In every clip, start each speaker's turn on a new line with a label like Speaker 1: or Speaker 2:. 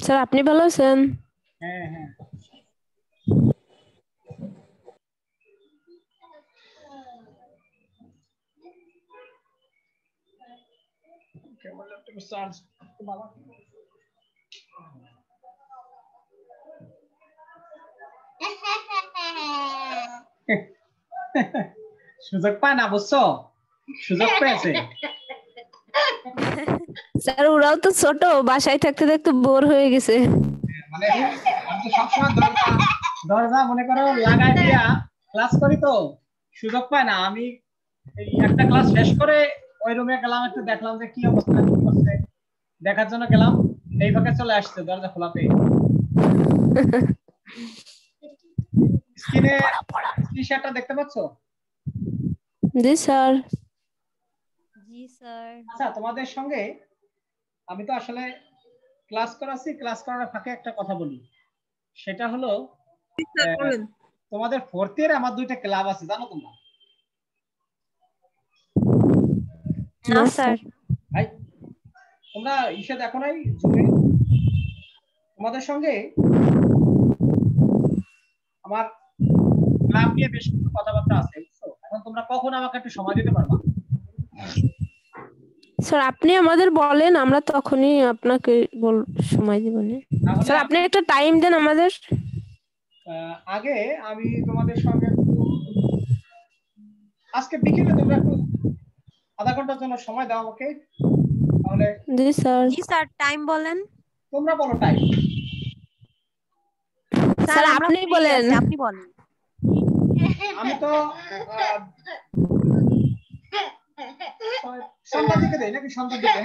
Speaker 1: Sir আপনি ভালো আছেন?
Speaker 2: হ্যাঁ হ্যাঁ কেবল একটু চার্জ বাবা সুযোগ পায় না বুঝছো, সুযোগ পেয়েছে।
Speaker 1: স্যার ওরাও তো ছোট, বাসায় থাকতে থাকতে বোর হয়ে গেছে।
Speaker 2: মানে আমি তো সবসময় দরজা দরজা মনে করো লাগাই দিয়া ক্লাস করি, তো সুযোগ পায় না। আমি এই একটা ক্লাস শেষ করে ওই রুমে গেলাম, একটু দেখলাম যে কি অবস্থা কি করছে দেখার জন্য গেলাম, এই ফাঁকে চলে আসছে দরজা খোলাতে। স্ক্রিনে স্ক্রিন শেয়ারটা দেখতে পাচ্ছো?
Speaker 1: জি স্যার।
Speaker 3: জি স্যার।
Speaker 2: আচ্ছা, তোমাদের সঙ্গে আমি তো আসলে ক্লাস করাচ্ছি, ক্লাস করার ফাঁকে একটা কথা বলি। সেটা হলো তোমাদের ফোর্থ ইয়ারে আমার দুইটা ক্লাব আছে, জানো তোমরা?
Speaker 3: না স্যার।
Speaker 2: ভাই তোমরা ইসে দেখো নাই জুমে? তোমাদের সঙ্গে আমার ক্লাব নিয়ে বেশ কিছু কথাবার্তা আছে, বুঝছো? এখন তোমরা কখন আমাকে একটু সময় দিতে পারবা?
Speaker 1: স্যার আপনি আমাদের বলেন, আমরা তখনই আপনাকে সময় দিব।
Speaker 2: তাহলে
Speaker 1: স্যার আপনি একটা টাইম দেন আমাদের।
Speaker 2: আগে আমি তোমাদের সঙ্গে আজকে বিকেলে তোমরা একটু আধা ঘন্টার জন্য সময় দাও আমাকে, তাহলে।
Speaker 1: জি স্যার।
Speaker 3: জি স্যার, টাইম বলেন।
Speaker 2: তোমরা বলো টাইম।
Speaker 1: স্যার
Speaker 3: আমরা
Speaker 1: আপনি
Speaker 3: ফ্রি
Speaker 1: বলেন।
Speaker 3: আছি, আপনি বলেন।
Speaker 2: আমি তো সন্ধ্যার দিকে দেই নাকি? সন্ধ্যার দিকে?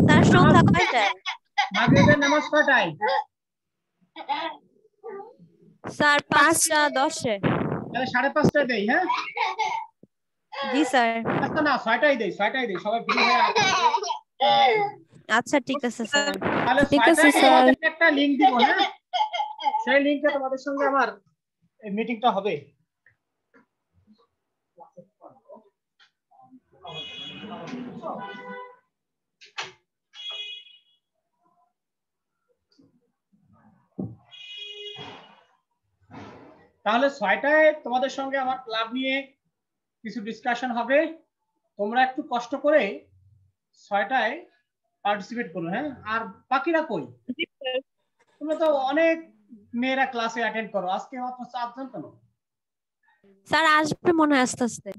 Speaker 3: স্যার সন্ধ্যা কয়টায়?
Speaker 2: মাগরিবের নামাজ কয়টায়?
Speaker 3: স্যার 5:10-এ।
Speaker 2: তাহলে 5:30টায় দেই। হ্যাঁ
Speaker 3: জি স্যার।
Speaker 2: আচ্ছা না, 6টায় দেই, 6টায় দেই, সবাই ফ্রি হয়ে আসে।
Speaker 3: আচ্ছা ঠিক আছে স্যার।
Speaker 2: তাহলে
Speaker 1: ঠিক আছে
Speaker 2: 6টায়
Speaker 1: স্যার।
Speaker 2: তোমাদেরকে একটা লিংক দিব। হ্যাঁ, সেই লিংকে তোমাদের সঙ্গে আমার এই মিটিংটা হবে। তাহলে 6টায় তোমাদের সঙ্গে আমার ক্লাব নিয়ে কিছু ডিসকাশন হবে। তোমরা একটু কষ্ট করে 6টায় পার্টিসিপেট করো। হ্যাঁ, আর বাকিরা কই? তোমরা তো অনেক মেয়েরা ক্লাসে অ্যাটেন্ড করো, আজকে মাত্র 4জন কেন?
Speaker 3: স্যার আসবে মনে হয় আস্তে আস্তে।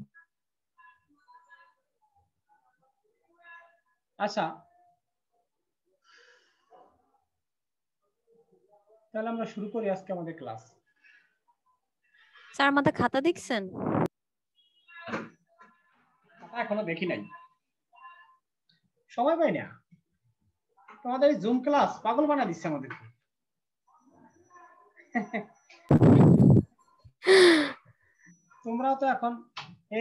Speaker 2: আচ্ছা, তাহলে আমরা শুরু করি আজকে আমাদের ক্লাস।
Speaker 3: স্যার আমাদের খাতা দেখছেন?
Speaker 2: এখনো দেখি নাই, সময় পাই না। তোমাদের জুম ক্লাস পাগল বানা দিচ্ছে আমাদেরকে। তোমরাও তো এখন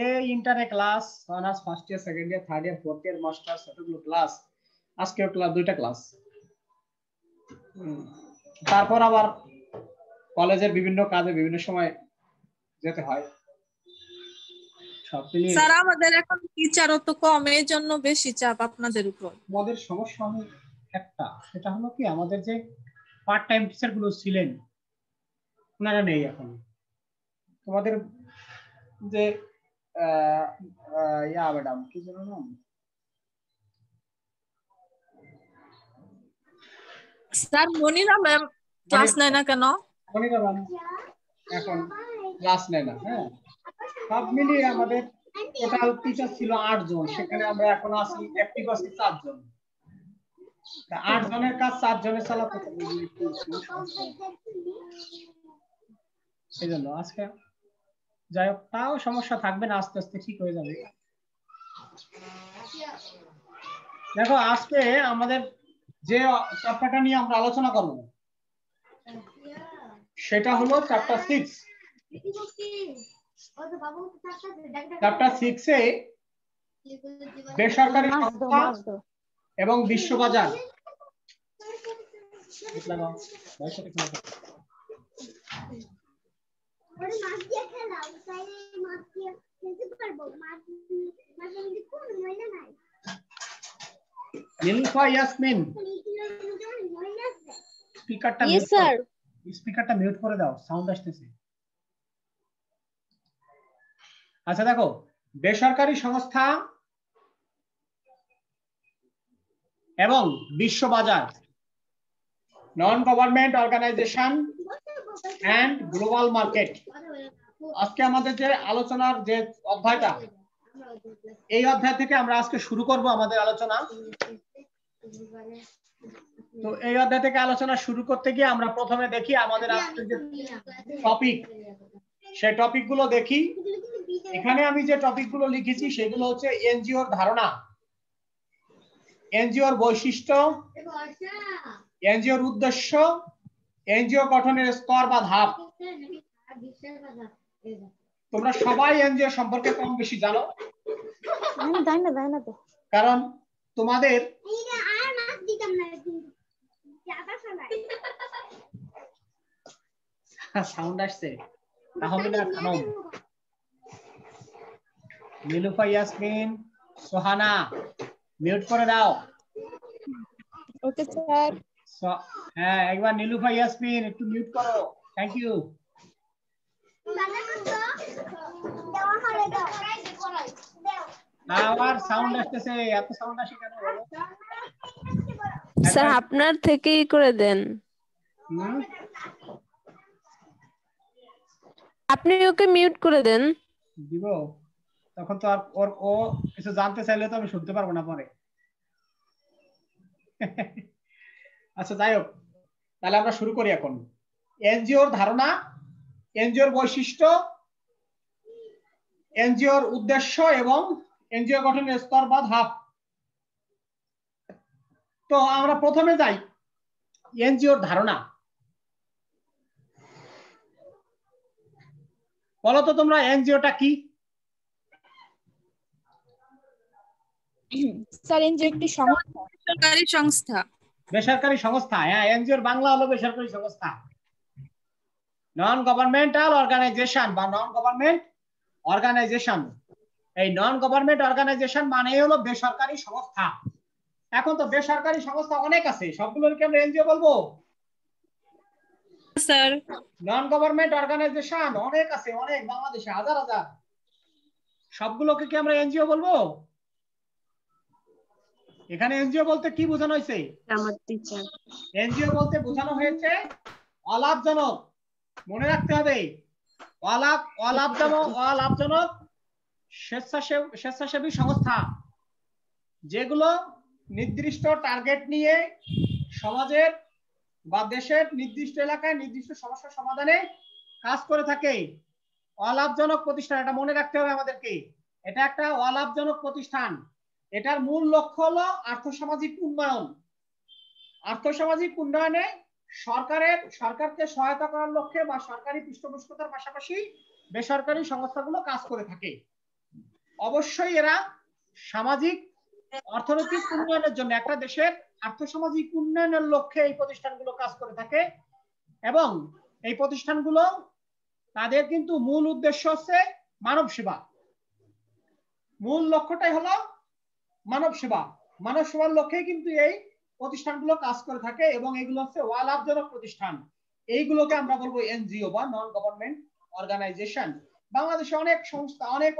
Speaker 2: এই ইন্টারে class, honours first year, second year, third year, fourth year, masters, এতগুলো ক্লাস। আজকেও ক্লাস, দুইটা ক্লাস। তারপর আবার কলেজের বিভিন্ন কাজে বিভিন্ন সময় যেতে হয়। সব মিলিয়ে
Speaker 4: স্যার আমাদের এখন টিচারও তো কম, এই জন্য বেশি চাপ আপনাদের উপর।
Speaker 2: আমাদের সমস্যা হলো একটা, সেটা হলো কি, আমাদের যে পার্ট টাইম টিচার গুলো ছিলেন ওনারা নেই এখন। তোমাদের যে ইয়া ম্যাডাম, কি যেন নাম?
Speaker 4: স্যার মনিরা ম্যাম ক্লাস নেয় না কেন?
Speaker 2: মনিরা ম্যাম এখন ক্লাস নেয় না। হ্যাঁ, সব মিলিয়ে আমাদের টোটাল টিচার ছিল 8 জন, সেখানে আমরা এখন আছি অ্যাক্টিভ আছি 4 জন। 8 জনের কাজ 4 জনের চালাতে সেই জন্য আজকে, যাই হোক, তাও সমস্যা থাকবে না, আস্তে আস্তে ঠিক হয়ে যাবে। দেখো আজকে আমাদের যে চ্যাপ্টারটা নিয়ে আমরা আলোচনা করব সেটা হলো চ্যাপ্টার 6। চ্যাপ্টার 6 এ বেসরকারি সংস্থা এবং বিশ্ববাজার। নীলুফা ইয়াসমিন স্পিকারটা
Speaker 5: Yes, sir.
Speaker 2: স্পিকারটা মিউট করে দাও, সাউন্ড আসতেছে। আচ্ছা দেখো, বেসরকারি সংস্থা এবং বিশ্ববাজার, non government organisation and global market. আজকে আমাদের যে আলোচনার যে অধ্যায়টা, এই অধ্যায় থেকে আমরা আজকে শুরু করব আমাদের আলোচনা। তো এই অধ্যায় থেকে আলোচনা শুরু করতে গিয়ে আমরা প্রথমে দেখি আমাদের আজকের যে টপিক, সেই টপিকগুলো দেখি। এখানে আমি যে টপিকগুলো লিখেছি সেগুলো হচ্ছে এনজিওর ধারণা, এনজিওর বৈশিষ্ট্য, এনজিওর উদ্দেশ্য, এনজিও গঠনের স্তর বা ধাপ। তোমরা সবাই এনজিও সম্পর্কে কম বেশি জানো, কারণ তোমাদের সাউন্ড আসছে। তাহমিনা খানম, নীলুফা ইয়াসমিন, সোহানা মিউট করে দাও।
Speaker 5: Okay sir.
Speaker 2: হ্যাঁ, একবার নীলুফা ইয়াসমিন একটু মিউট করো। Thank you. আবার সাউন্ড আসতেছে, এত সাউন্ড আসে কেন?
Speaker 1: স্যার আপনার থেকেই করে দেন, আপনি ওকে মিউট করে দেন।
Speaker 2: দিব তখন তো আর ওর ও কিছু জানতে চাইলে তো আমি শুনতে পারবো না পরে। আচ্ছা যাই হোক, তাহলে আমরা শুরু করি এখন। এনজিওর ধারণা, এনজিওর বৈশিষ্ট্য, এনজিওর উদ্দেশ্য এবং এনজিও গঠনের স্তর বা ধাপ। তো আমরা প্রথমে যাই এনজিওর ধারণা। বলো তো তোমরা এনজিওটা কি?
Speaker 5: স্যার এনজিও একটি সংস্থা,
Speaker 4: সরকারি সংস্থা।
Speaker 2: বেসরকারি সংস্থা। হ্যাঁ, এনজিওর বাংলা হলো বেসরকারি সংস্থা, নন গভর্নমেন্টাল অর্গানাইজেশন বা নন গভর্নমেন্ট অর্গানাইজেশন। এই নন গভর্নমেন্ট অর্গানাইজেশন মানে হলো বেসরকারি সংস্থা। এখন তো বেসরকারি সংস্থা অনেক আছে, সবগুলোকে আমরা এনজিও বলবো?
Speaker 4: স্যার
Speaker 2: নন গভর্নমেন্ট অর্গানাইজেশন অনেক আছে, অনেক, বাংলাদেশে হাজার হাজার। সবগুলোকে কি আমরা এনজিও বলবো? এখানে এনজিও বলতে কি বোঝানো হয়েছে? এনজিও বলতে বোঝানো হয়েছে অলাভজনক, মনে রাখতে হবে, অলাভজনক স্বেচ্ছাসেবী সংস্থা, যেগুলো নির্দিষ্ট টার্গেট নিয়ে সমাজের বা দেশের নির্দিষ্ট এলাকায় নির্দিষ্ট সমস্যা সমাধানে কাজ করে থাকে। অলাভজনক প্রতিষ্ঠান, এটা মনে রাখতে হবে আমাদেরকে। এটা একটা অলাভজনক প্রতিষ্ঠান। এটার মূল লক্ষ্য হলো আর্থসামাজিক উন্নয়ন। আর্থসামাজিক উন্নয়নে সরকারকে সহায়তা করার লক্ষ্যে বা সরকারি পৃষ্ঠপোষকতার পাশাপাশি বেসরকারি সংস্থাগুলো কাজ করে থাকে। অবশ্যই এরা সামাজিক অর্থনৈতিক উন্নয়নের জন্য, একটা দেশের আর্থসামাজিক উন্নয়নের লক্ষ্যে এই প্রতিষ্ঠানগুলো কাজ করে থাকে। এবং এই প্রতিষ্ঠানগুলো তাদের কিন্তু মূল উদ্দেশ্য হচ্ছে মানব সেবা। মূল লক্ষ্যটাই হলো মানব সেবা। মানব সেবার লক্ষ্যে কিন্তু এই প্রতিষ্ঠানগুলো কাজ করে থাকে এবং এগুলো হচ্ছে অলাভজনক প্রতিষ্ঠান। এইগুলোকে আমরা বলবো এনজিও বা নন গভর্নমেন্ট অর্গানাইজেশন। বাংলাদেশে অনেক সংস্থা, অনেক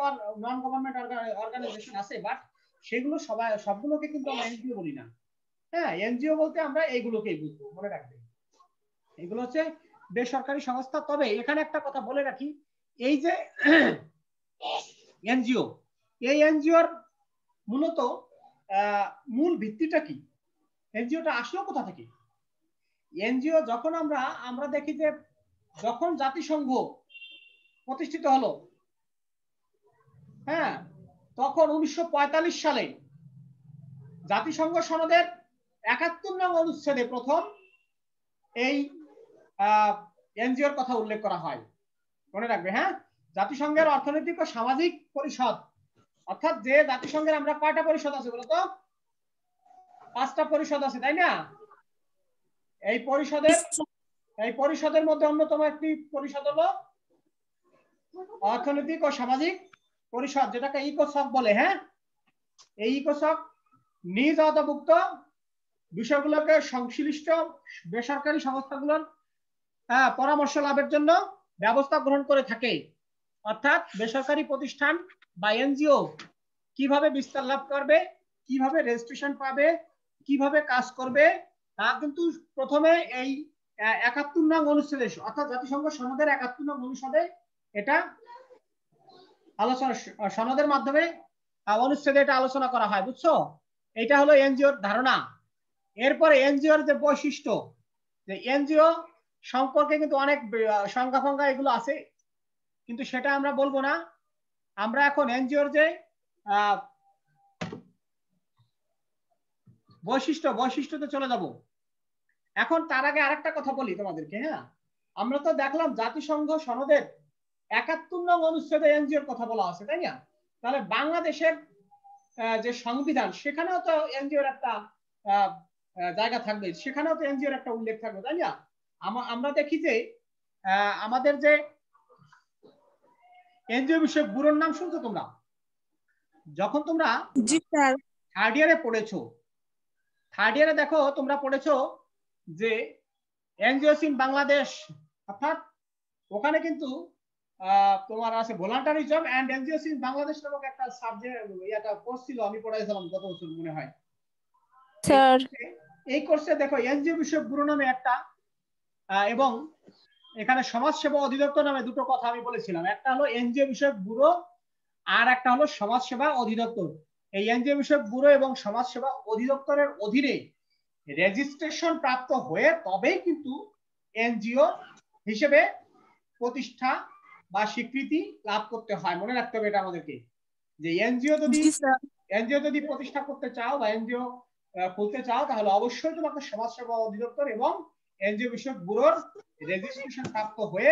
Speaker 2: নন গভর্নমেন্ট অর্গানাইজেশন আছে, বাট সেগুলো সবগুলোকে কিন্তু আমরা এনজিও বলি না। হ্যাঁ, এনজিও বলতে আমরা এইগুলোকেই বুঝবো, মনে রাখবেন। এগুলো হচ্ছে বেসরকারি সংস্থা। তবে এখানে একটা কথা বলে রাখি, এই যে এনজিও, এই এনজিওর মূলত মূল ভিত্তিটা কি? এনজিওটা আসলো কোথা থেকে? এনজিও যখন আমরা দেখি যে যখন জাতিসংঘ প্রতিষ্ঠিত হলো, হ্যাঁ, তখন 1945 সালে জাতিসংঘ সনদের 71 নং অনুচ্ছেদে প্রথম এই এনজিওর কথা উল্লেখ করা হয়, মনে রাখবে। হ্যাঁ, জাতিসংঘের অর্থনৈতিক ও সামাজিক পরিষদ, অর্থাৎ যে জাতিসংঘের আমরা কয়টা পরিষদ আছে বলতো? 5টা পরিষদ আছে, তাই না? এই পরিষদের মধ্যে অন্যতম একটি পরিষদ হলো অর্থনৈতিক ও সামাজিক পরিষদ, যেটাকে ইকোসক বলে। হ্যাঁ, এই ইকোসক নিজ আওতাভুক্ত বিষয়গুলোকে সংশ্লিষ্ট বেসরকারি সংস্থাগুলোর পরামর্শ লাভের জন্য ব্যবস্থা গ্রহণ করে থাকে। অর্থাৎ বেসরকারি প্রতিষ্ঠান বা এনজিও কিভাবে বিস্তার লাভ করবে, কিভাবে রেজিস্ট্রেশন পাবে, কিভাবে কাজ করবে, তা কিন্তু প্রথমে এই ৭১ নং অনুচ্ছেদে অর্থাৎ জাতিসংঘ সনদের ৭১ নং অনুচ্ছেদে এটা আলোচনা, সনদের মাধ্যমে অনুচ্ছেদে এটা আলোচনা করা হয়। বুঝছো? এটা হলো এনজিওর ধারণা। এরপরে এনজিওর যে বৈশিষ্ট্য, যে এনজিও সম্পর্কে কিন্তু অনেক সংজ্ঞা ফঙ্গা এগুলো আছে, কিন্তু সেটা আমরা বলবো না। আমরা এখন এনজিওর যে বৈশিষ্ট্যতে চলে যাব। এখন তার আগে আরেকটা কথা বলি তোমাদেরকে। হ্যাঁ, আমরা তো দেখলাম জাতিসংঘ সনদের ৭১ নং অনুচ্ছেদে এনজিওর কথা বলা আছে, তাই না? তাহলে বাংলাদেশের যে সংবিধান, সেখানেও তো এনজিওর একটা জায়গা থাকবে, সেখানেও তো এনজিওর একটা উল্লেখ থাকবে, তাই না? আমরা দেখি যে আমাদের যে এনজিও বিষয়ক ব্যুরোর নাম শুনছো তোমরা? যখন তোমরা
Speaker 4: জি স্যার।
Speaker 2: থার্ড ইয়ারে পড়েছো, থার্ড ইয়ারে দেখো তোমরা পড়েছো যে এনজিওস ইন বাংলাদেশ, অর্থাৎ ওখানে কিন্তু তোমার আছে ভলান্টারিজম এন্ড এনজিওস ইন বাংলাদেশ নামক একটা সাবজেক্ট, এটা কোর্স ছিল, আমি পড়াইছিলাম গত বছর মনে হয়
Speaker 1: স্যার।
Speaker 2: এই কোর্সে দেখো এনজিও বিষয়ক ব্যুরো নামে একটা, এবং এখানে সমাজসেবা অধিদপ্তর নামে দুটো কথা আমি বলেছিলাম। একটা হলো এনজিও বিষয়ক ব্যুরো, আর একটা হলো সমাজসেবা অধিদপ্তর। এই এনজিও বিষয়ক ব্যুরো এবং সমাজসেবা অধিদপ্তরের অধীনে রেজিস্ট্রেশন প্রাপ্ত হয়ে তবেই কিন্তু এনজিও হিসেবে প্রতিষ্ঠা বা স্বীকৃতি লাভ করতে হয়। মনে রাখতে হবে এটা আমাদেরকে, যে এনজিও যদি প্রতিষ্ঠা করতে চাও বা এনজিও খুলতে চাও, তাহলে অবশ্যই তোমাকে সমাজসেবা অধিদপ্তর এবং এনজিও বিষয়ক ব্যুরোর রেজিস্ট্রেশন প্রাপ্ত হয়ে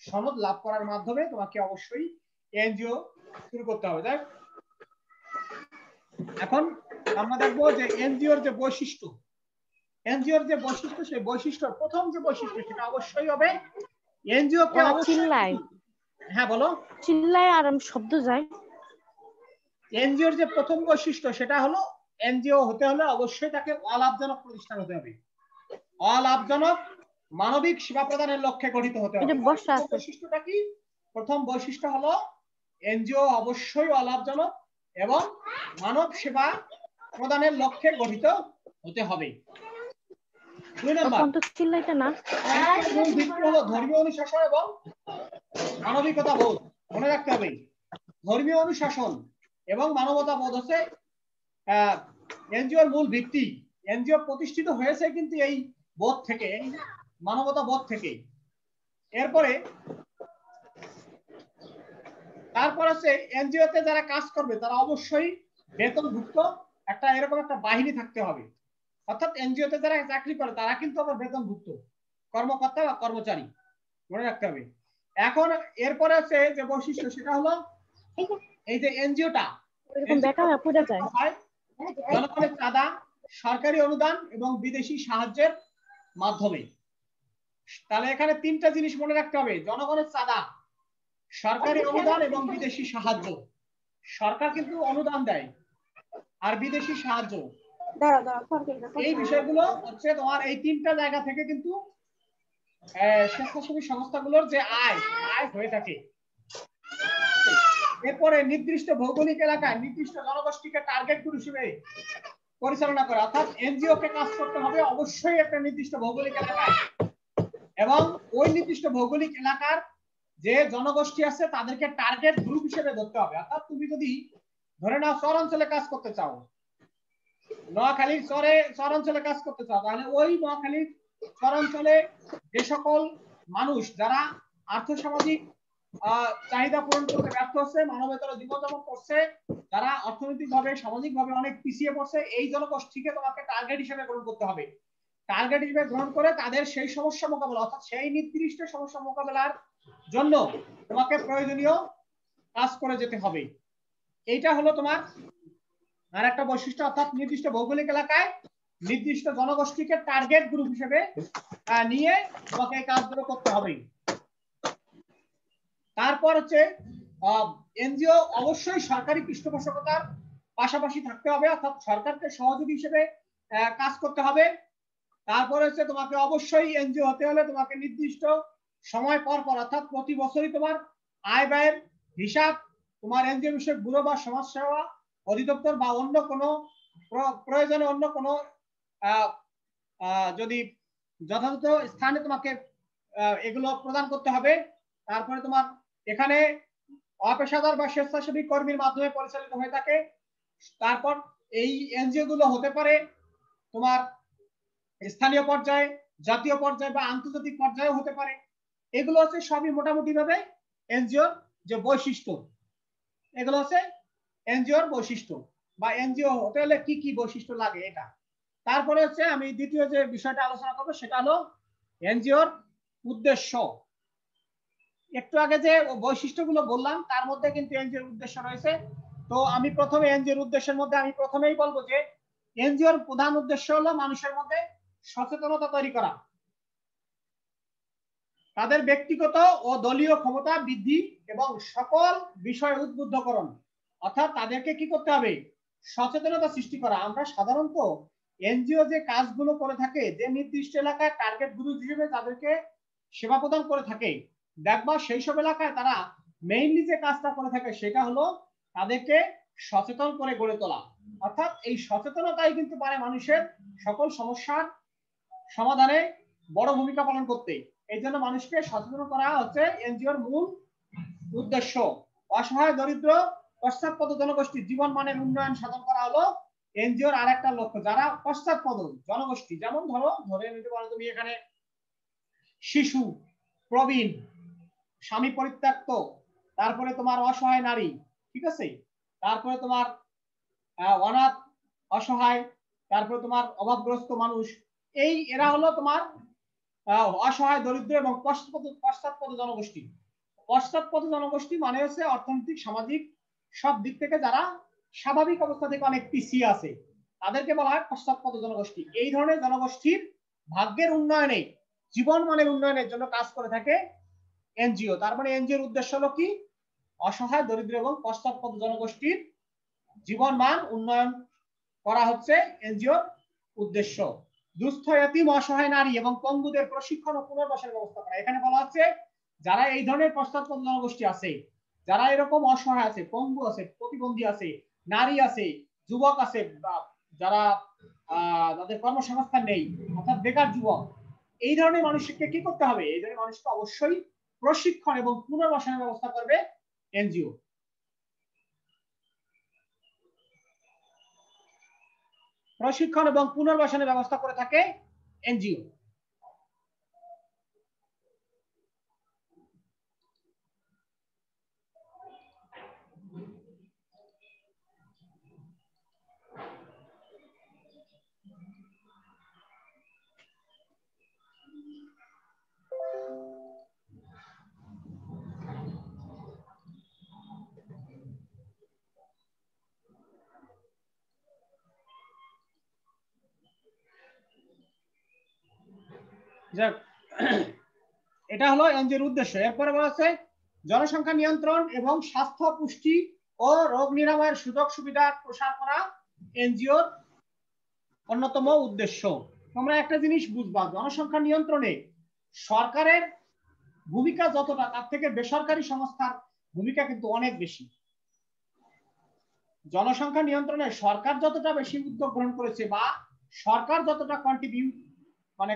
Speaker 2: সনদ লাভ করার মাধ্যমে তোমাকে অবশ্যই এনজিও শুরু করতে হবে। তাই এখন আমরা দেখবো যে এনজিওর যে বৈশিষ্ট্য, সেই বৈশিষ্ট্যর প্রথম যে বৈশিষ্ট্য, সেটা অবশ্যই হবে এনজিও কে
Speaker 5: চিল্লায়।
Speaker 2: হ্যাঁ বলো।
Speaker 5: চিল্লায় আর শব্দ যায়।
Speaker 2: এনজিওর যে প্রথম বৈশিষ্ট্য, সেটা হলো এনজিও হতে হলে অবশ্যই তাকে অলাভজনক প্রতিষ্ঠান হতে হবে। অলাভজনক মানবিক সেবা প্রদানের লক্ষ্যে গঠিত হতে হবে। বৈশিষ্ট্যটা কি? প্রথম বৈশিষ্ট্য হলো এনজিও অবশ্যই অলাভজনক এবং মানব সেবা প্রদানের লক্ষ্যে গঠিত হতে হবে। দুই নম্বর, ধর্মীয় অনুশাসন এবং মানবিকতা বোধ। মনে রাখতে হবে, ধর্মীয় অনুশাসন এবং মানবতা বোধ হচ্ছে এনজিওর মূল ভিত্তি। এনজিও প্রতিষ্ঠিত হয়েছে কিন্তু এই বোধ থেকে, এই মানবতা বোধ থেকে। এরপরে তারপর হচ্ছে এনজিওতে যারা কাজ করবে তারা অবশ্যই বেতনভুক্ত একটা এরকম একটা বাহিনী থাকতে হবে। অর্থাৎ এনজিওতে যারা চাকরি করে তারা কিন্তু আবার বেতনভুক্ত কর্মকর্তা বা কর্মচারী, মনে রাখতে হবে। এখন এরপরে হচ্ছে যে বৈশিষ্ট্য, সেটা হলো এই যে এনজিওটা জনগণের চাঁদা, সরকারি অনুদান এবং বিদেশি সাহায্যের মাধ্যমে। তাহলে এখানে তিনটা জিনিস মনে রাখতে হবে: জনগণের চাঁদা, সরকারি অনুদান এবং বিদেশি সাহায্য। সরকার কিন্তু অনুদান দেয় আর বিদেশি সাহায্য, এই বিষয়গুলো হচ্ছে তোমার এই তিনটা জায়গা থেকে কিন্তু স্বেচ্ছাসেবী সংস্থাগুলোর যে আয় হয়ে থাকে। এরপরে নির্দিষ্ট ভৌগোলিক এলাকায় নির্দিষ্ট জনগোষ্ঠীকে টার্গেট গ্রুপ হিসেবে পরিচালনা করে, অর্থাৎ এনজিও কে কাজ করতে হবে অবশ্যই একটা নির্দিষ্ট ভৌগোলিক এলাকায়, এবং ওই নির্দিষ্ট ভৌগোলিক এলাকার যে জনগোষ্ঠী আছে তাদেরকে টার্গেট গ্রুপ হিসেবে ধরতে হবে। অর্থাৎ তুমি যদি ধরে নাও চর অঞ্চলে কাজ করতে চাও, নোয়াখালীর চর অঞ্চলে কাজ করতে চাও, তাহলে ওই নোয়াখালীর চর অঞ্চলে যে সকল মানুষ যারা আর্থসামাজিক চাহিদা পূরণ করতে ব্যর্থ হচ্ছে, মানবেতর জীবনযাপন করছে, যারা অর্থনৈতিকভাবে সামাজিকভাবে অনেক পিছিয়ে পড়ছে, এই জনগোষ্ঠীকে তোমাকে টার্গেট হিসেবে গ্রহণ করতে হবে। টার্গেট হিসেবে গ্রহণ করে তাদের সেই সমস্যা মোকাবেলা, অর্থাৎ সেই নির্দিষ্ট সমস্যা মোকাবেলার জন্য তোমাকে প্রয়োজনীয় কাজ করে যেতে হবে। এইটা হলো তোমার আর একটা বৈশিষ্ট্য, অর্থাৎ নির্দিষ্ট ভৌগোলিক এলাকায় নির্দিষ্ট জনগোষ্ঠীকে টার্গেট গ্রুপ হিসেবে নিয়ে তোমাকে এই কাজগুলো করতে হবে। তারপর হচ্ছে এনজিও অবশ্যই সরকারি পৃষ্ঠপোষকতার পাশাপাশি থাকতে হবে, অর্থাৎ সরকারকে সহযোগী হিসেবে কাজ করতে হবে। তারপরে হচ্ছে তোমাকে অবশ্যই এনজিও হতে হলে তোমাকে নির্দিষ্ট সময় পর পর অর্থাৎ প্রতি বছরই তোমার আয় ব্যয়ের হিসাব তোমার এনজিও বিষয়ক ব্যুরো বা সমাজসেবা অধিদপ্তর বা অন্য কোনো প্রয়োজনে অন্য কোনো যদি যথাযথ স্থানে তোমাকে এগুলো প্রদান করতে হবে। তারপরে তোমার এখানে অপেশাদার বা স্বেচ্ছাসেবী কর্মীর মাধ্যমে পরিচালিত হয়ে থাকে। তারপর এই এনজিও গুলো হতে পারে তোমার স্থানীয় পর্যায়ে, জাতীয় পর্যায়ে বা আন্তর্জাতিক পর্যায়েও হতে পারে। এগুলো হচ্ছে সবই মোটামুটি ভাবে এনজিওর যে বৈশিষ্ট্য, এগুলো হচ্ছে এনজিওর বৈশিষ্ট্য বা এনজিও হতে হলে কি কি বৈশিষ্ট্য লাগে এটা। তারপরে হচ্ছে আমি দ্বিতীয় যে বিষয়টা আলোচনা করবো সেটা হলো এনজিওর উদ্দেশ্য। একটু আগে যে বৈশিষ্ট্যগুলো বললাম তার মধ্যে কিন্তু এনজিওর উদ্দেশ্য রয়েছে। তো আমি প্রথমে এনজিওর উদ্দেশ্যের মধ্যে আমি প্রথমেই বলবো যে এনজিওর প্রধান উদ্দেশ্য হলো মানুষের মধ্যে সচেতনতা তৈরি করা, তাদের ব্যক্তিগত ও দলীয় ক্ষমতা বৃদ্ধি এবং সকল বিষয়ে উদ্বুদ্ধকরণ, অর্থাৎ তাদেরকে কি করতে হবে, সচেতনতা সৃষ্টি করা। আমরা সাধারণত এনজিও যে কাজগুলো করে থাকে, যে নির্দিষ্ট এলাকায় টার্গেট গ্রুপ হিসেবে তাদেরকে সেবা প্রদান করে থাকে, দেখবা সেই সব এলাকায় তারা মেইনলি যে কাজটা করে থাকে সেটা হলো তাদেরকে সচেতন করে গড়ে তোলা। অর্থাৎ এই সচেতনতাই কিন্তু পারে মানুষের সকল সমস্যার সমাধানে বড় ভূমিকা পালন করতে। এই জন্য মানুষকে সচেতন করা হচ্ছে এনজিওর মূল উদ্দেশ্য। অসহায় দরিদ্র পশ্চাৎপদ জনগোষ্ঠীর জীবন মানের উন্নয়ন সাধন করা হলো এনজিওর আর একটা লক্ষ্য। যারা পশ্চাৎপদ জনগোষ্ঠী, যেমন ধরে নিতে পারো তুমি এখানে শিশু, প্রবীণ, স্বামী পরিত্যক্ত, তারপরে তোমার অসহায় নারী, ঠিক আছে, তারপরে তোমার অনাথ অসহায়, তারপরে তোমার অভাবগ্রস্ত মানুষ, এই এরা হলো তোমার অসহায় দরিদ্র এবং পশ্চাৎপদ জনগোষ্ঠী। পশ্চাৎপদ জনগোষ্ঠী মানে হচ্ছে অর্থনৈতিক সামাজিক সব দিক থেকে যারা স্বাভাবিক অবস্থা থেকে অনেক পিছিয়ে আছে, তাদেরকে বলা হয় পশ্চাৎপদ জনগোষ্ঠী। এই ধরনের জনগোষ্ঠীর ভাগ্যের উন্নয়নে, জীবন মানের উন্নয়নের জন্য কাজ করে থাকে এনজিও। তার মানে এনজিওর উদ্দেশ্য হলো কি, অসহায় দরিদ্র এবং পশ্চাৎপদ জনগোষ্ঠীর জীবন মান উন্নয়ন করা হচ্ছে এনজিওর উদ্দেশ্য। দুস্থ এতিম অসহায় নারী এবং পঙ্গুদের প্রশিক্ষণ ও পুনর্বাসনের ব্যবস্থা করা। এখানে বলা হচ্ছে যারা এই ধরনের পশ্চাৎপদ জনগোষ্ঠী আছে, যারা এরকম অসহায় আছে, পঙ্গু আছে, প্রতিবন্ধী আছে, নারী আছে, যুবক আছে, যারা যাদের কর্মসংস্থান নেই অর্থাৎ বেকার যুবক, এই ধরনের মানুষকে কি করতে হবে, এই ধরনের মানুষকে অবশ্যই প্রশিক্ষণ এবং পুনর্বাসনের ব্যবস্থা করবে এনজিও। প্রশিক্ষণ এবং পুনর্বাসনের ব্যবস্থা করে থাকে এনজিও। যাক, এটা হলো এনজিওর উদ্দেশ্য। এরপরে বলা আছে জনসংখ্যা নিয়ন্ত্রণ এবং স্বাস্থ্য, পুষ্টি ও রোগ নিরাময়ের সুযোগ সুবিধার প্রসার করা এনজিওর অন্যতম উদ্দেশ্য। তোমরা একটা জিনিস বুঝবা, জনসংখ্যা নিয়ন্ত্রণে সরকারের ভূমিকা যতটা, তার থেকে বেসরকারি সংস্থার ভূমিকা কিন্তু অনেক বেশি। জনসংখ্যা নিয়ন্ত্রণে সরকার যতটা বেশি উদ্যোগ গ্রহণ করেছে বা সরকার যতটা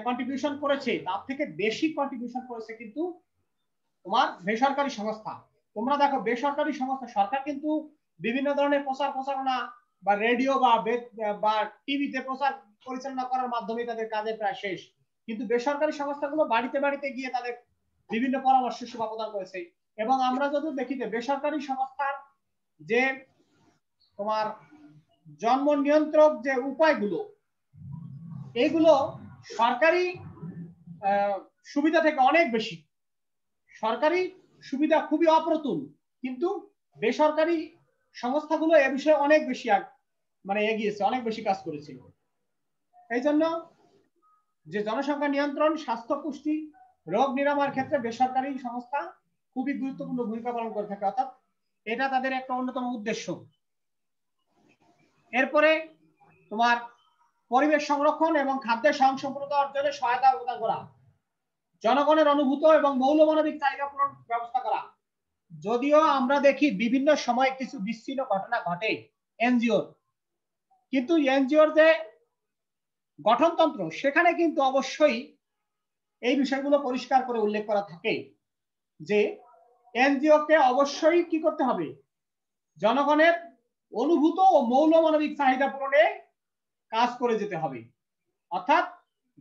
Speaker 2: কন্ট্রিবিউশন করেছে, তার থেকে বেশি কন্ট্রিবিউশন করেছে কিন্তু তোমার বেসরকারি সংস্থা। তোমরা দেখো বেসরকারি সংস্থা, সরকার কিন্তু বিভিন্ন ধরনের প্রচারণা বা রেডিও বা টিভিতে প্রচার পরিচালনা করার মাধ্যমে তাদের কাজের প্রায় শেষ, কিন্তু বেসরকারি সংস্থাগুলো বাড়িতে বাড়িতে গিয়ে তাদের বিভিন্ন পরামর্শ সেবা প্রদান করেছে। এবং আমরা যদি দেখি যে বেসরকারি সংস্থার যে তোমার জন্ম নিয়ন্ত্রক যে উপায়গুলো, এইগুলো সরকারি সুবিধা থেকে অনেক বেশি। সরকারি সুবিধা খুবই অপ্রতুল, কিন্তু বেসরকারি সংস্থাগুলো এ বিষয়ে অনেক বেশি এগিয়েছে, অনেক বেশি কাজ করেছে। এই জন্য যে জনসংখ্যা নিয়ন্ত্রণ, স্বাস্থ্য, পুষ্টি, রোগ নিরাময়ের ক্ষেত্রে বেসরকারি সংস্থা খুবই গুরুত্বপূর্ণ ভূমিকা পালন করে থাকে, অর্থাৎ এটা তাদের একটা অন্যতম উদ্দেশ্য। এরপরে তোমার পরিবেশ সংরক্ষণ এবং খাদ্যের স্বয়ংসম্পূর্ণতা অর্জনে সহায়তা প্রদান করা, জনগণের অনুভূত এবং মৌলমানবিক চাহিদা পূরণ ব্যবস্থা করা। যদিও আমরা দেখি বিভিন্ন সময় কিছু বিচ্ছিন্ন ঘটনা ঘটে এনজিওর, কিন্তু এনজিওর যে গঠনতন্ত্র সেখানে কিন্তু অবশ্যই এই বিষয়গুলো পরিষ্কার করে উল্লেখ করা থাকে যে এনজিওকে অবশ্যই কি করতে হবে, জনগণের অনুভূত ও মৌলমানবিক চাহিদা পূরণে কাজ করে যেতে হবে। অর্থাৎ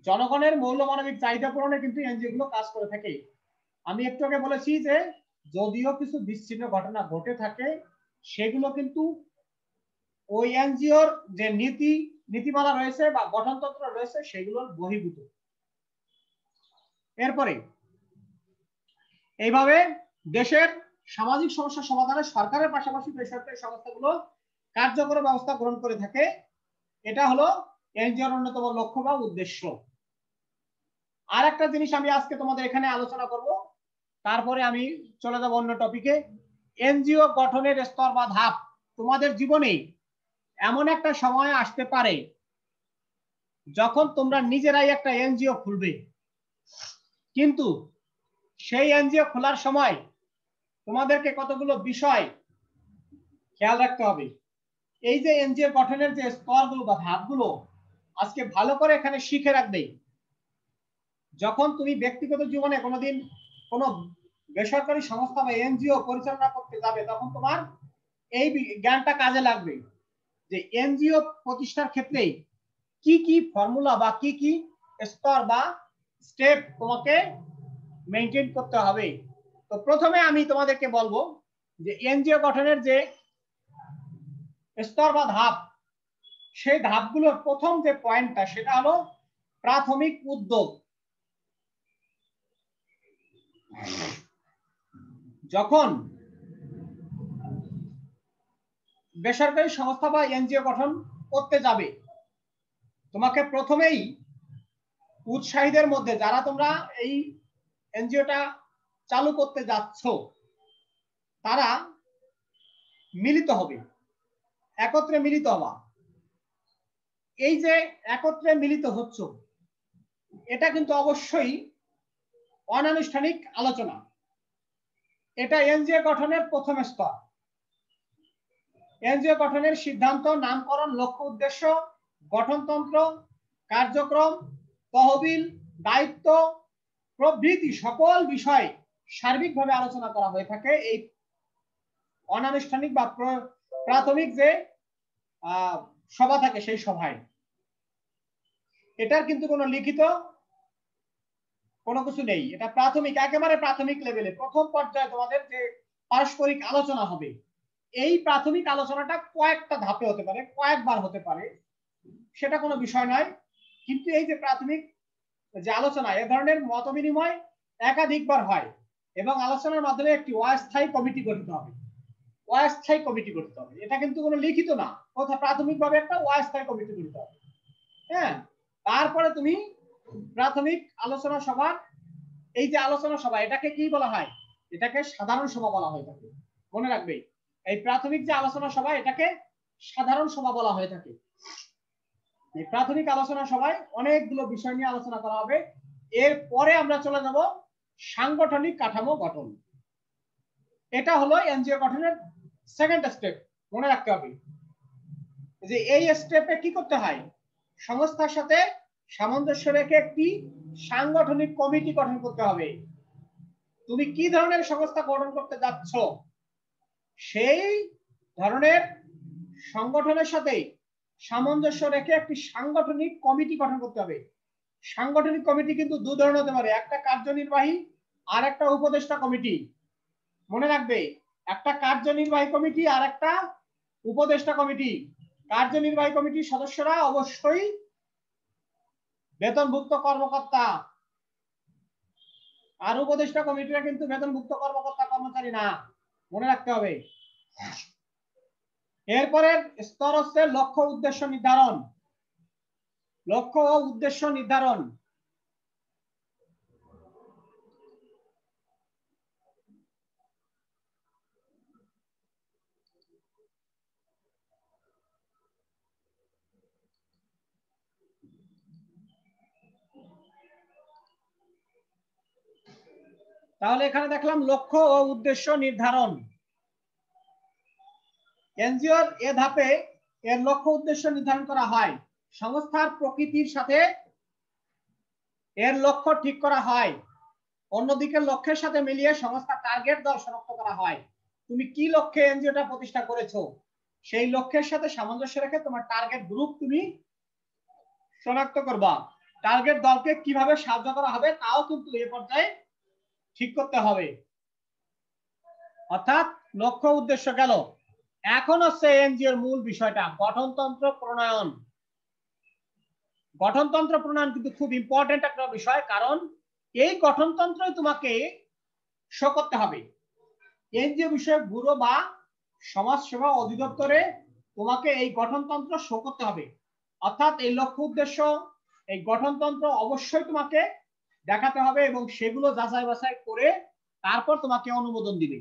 Speaker 2: জনগণের মৌলমানবিক চাহিদা পূরণে কিন্তু এনজিও গুলো কাজ করে থাকে। আমি একটু আগে বলেছি যে যদিও কিছু বিচ্ছিন্ন ঘটনা ঘটে থাকে সেগুলো কিন্তু ওই এনজিওর যে নীতিমালা রয়েছে বা গঠনতন্ত্র রয়েছে সেগুলোর বহির্ভূত। এরপরে এইভাবে দেশের সামাজিক সমস্যা সমাধানে সরকারের পাশাপাশি বেসরকারি সংস্থাগুলো কার্যকর ব্যবস্থা গ্রহণ করে থাকে। এটা হলো এনজিওর অন্যতম লক্ষ্য বা উদ্দেশ্য। আর একটা জিনিস আমি আজকে তোমাদের এখানে আলোচনা করব, তারপরে আমি চলে যাব অন্য টপিকে। এনজিও গঠনের স্তর বা ধাপ। তোমাদের জীবনে এমন একটা সময় আসতে পারে যখন তোমরা নিজেরাই একটা এনজিও খুলবে, কিন্তু সেই এনজিও খোলার সময় তোমাদেরকে কতগুলো বিষয় খেয়াল রাখতে হবে। এই যে এনজিও গঠনের যে স্তরগুলো বা ধাপগুলো আজকে ভালো করে এখানে শিখে রাখবে। যখন তুমি ব্যক্তিগত জীবনে কোনোদিন কোনো বেসরকারি সংস্থা বা এনজিও পরিচালনা করতে যাবে তখন তোমার এই জ্ঞানটা কাজে লাগবে যে এনজিও প্রতিষ্ঠার ক্ষেত্রে কি কি ফর্মুলা বা কি কি স্তর বা স্টেপ তোমাকে মেনটেন করতে হবে। তো প্রথমে আমি তোমাদেরকে বলবো যে এনজিও গঠনের যে স্তর বা ধাপ, সেই ধাপগুলোর প্রথম যে পয়েন্টটা সেটা হলো প্রাথমিক উদ্যোগ। যখন বেসরকারি সংস্থা বা এনজিও গঠন করতে যাবে তোমাকে প্রথমেই উৎসাহীদের মধ্যে যারা তোমরা এই এনজিওটা চালু করতে যাচ্ছ তারা মিলিত হবে, একত্রে মিলিত হওয়া। এই যে একত্রে মিলিত হচ্ছ এটা কিন্তু অবশ্যই অনানুষ্ঠানিক আলোচনা। এটা এনজিও গঠনের প্রথম স্তর। এনজিও গঠনের সিদ্ধান্ত, নামকরণ, লক্ষ্য, উদ্দেশ্য, গঠনতন্ত্র, কার্যক্রম, তহবিল, দায়িত্ব প্রভৃতি সকল বিষয় সার্বিকভাবে আলোচনা করা হয়ে থাকে এই অনানুষ্ঠানিক বা প্রাথমিক যে সভা থাকে সেই সভায়। এটার কিন্তু কোনো লিখিত কোনো কিছু নেই, এটা প্রাথমিক, একেবারে প্রাথমিক লেভেলে প্রথম পর্যায়ে তোমাদের যে পারস্পরিক আলোচনা হবে। এই প্রাথমিক আলোচনাটা কয়েকটা ধাপে হতে পারে, কয়েকবার হতে পারে, সেটা কোনো বিষয় নয়। কিন্তু এই যে প্রাথমিক যে আলোচনা এ ধরনের মত বিনিময় একাধিকবার হয় এবং আলোচনার মাধ্যমে একটি অস্থায়ী কমিটি গঠিত হবে। অস্থায়ী কমিটি গঠিত হবে, এটা কিন্তু কোনো লিখিত না, কোথাও প্রাথমিকভাবে একটা অস্থায়ী কমিটি গঠিত হবে। হ্যাঁ, তারপরে তুমি প্রাথমিক আলোচনা সভা, এই যে আলোচনা সভা এটাকে কি বলা হয়, এটাকে সাধারণ সভা বলা হয়ে থাকে। মনে রাখবে এই প্রাথমিক যে আলোচনা সভা এটাকে সাধারণ সভা বলা হয়ে থাকে। এই প্রাথমিক আলোচনা সভায় অনেকগুলো বিষয় নিয়ে আলোচনা করা হবে। এরপরে আমরা চলে যাব সাংগঠনিক কাঠামো গঠন। এটা হলো এনজিও গঠনের সেকেন্ড স্টেপ। মনে রাখতে হবে যে এই স্টেপে কি করতে হয়, সংস্থার সাথে সামঞ্জস্য রেখে একটি সাংগঠনিক কমিটি গঠন করতে হবে। তুমি কি ধরনের সংস্থা গঠন করতে যাচ্ছ সেই ধরনের সংগঠনের সাথে সামঞ্জস্য রেখে একটি সাংগঠনিক কমিটি গঠন করতে হবে। সাংগঠনিক কমিটি কিন্তু দু ধরনের হতে পারে, একটা কার্যনির্বাহী আর একটা উপদেষ্টা কমিটি। মনে রাখবে একটা কার্যনির্বাহী কমিটি আর একটা উপদেষ্টা কমিটি। কার্যনির্বাহী কমিটির সদস্যরা অবশ্যই বেতনভুক্ত কর্মকর্তা, আর উপদেষ্টা কমিটিরা কিন্তু বেতনভুক্ত কর্মকর্তা কর্মচারী না, মনে রাখতে হবে। এরপরের স্তর হচ্ছে লক্ষ্য উদ্দেশ্য নির্ধারণ। লক্ষ্য ও উদ্দেশ্য নির্ধারণ। তাহলে এখানে দেখলাম লক্ষ্য ও উদ্দেশ্য নির্ধারণ। এনজিওর এ ধাপে এর লক্ষ্য উদ্দেশ্য নির্ধারণ করা হয়। সংস্থার প্রকৃতির সাথে এর লক্ষ্য ঠিক করা হয়। অন্যদিকে লক্ষ্যের সাথে মিলিয়ে সংস্থার টার্গেট দল শনাক্ত করা হয়। তুমি কি লক্ষ্যে এনজিওটা প্রতিষ্ঠা করেছো সেই লক্ষ্যের সাথে সামঞ্জস্য রেখে তোমার টার্গেট গ্রুপ তুমি শনাক্ত করবা। টার্গেট দলকে কিভাবে সাহায্য করা হবে তাও কিন্তু এই পর্যায়ে ঠিক করতে হবে। অর্থাৎ লক্ষ্য উদ্দেশ্য গেল। এখন হচ্ছে এনজিওর মূল বিষয়টা গঠনতন্ত্র প্রণয়ন। গঠনতন্ত্র প্রণয়ন কিন্তু খুব ইম্পর্টেন্ট একটা বিষয়, কারণ এই গঠনতন্ত্রই তোমাকে শো করতে হবে। এনজিও বিষয়ক ব্যুরো বা সমাজ সেবা অধিদপ্তরে তোমাকে এই গঠনতন্ত্র শো করতে হবে। অর্থাৎ এই লক্ষ্য উদ্দেশ্য এই গঠনতন্ত্র অবশ্যই তোমাকে দেখাতে হবে এবং সেগুলো যাচাই বাছাই করে তারপর তোমাকে অনুমোদন দিবে।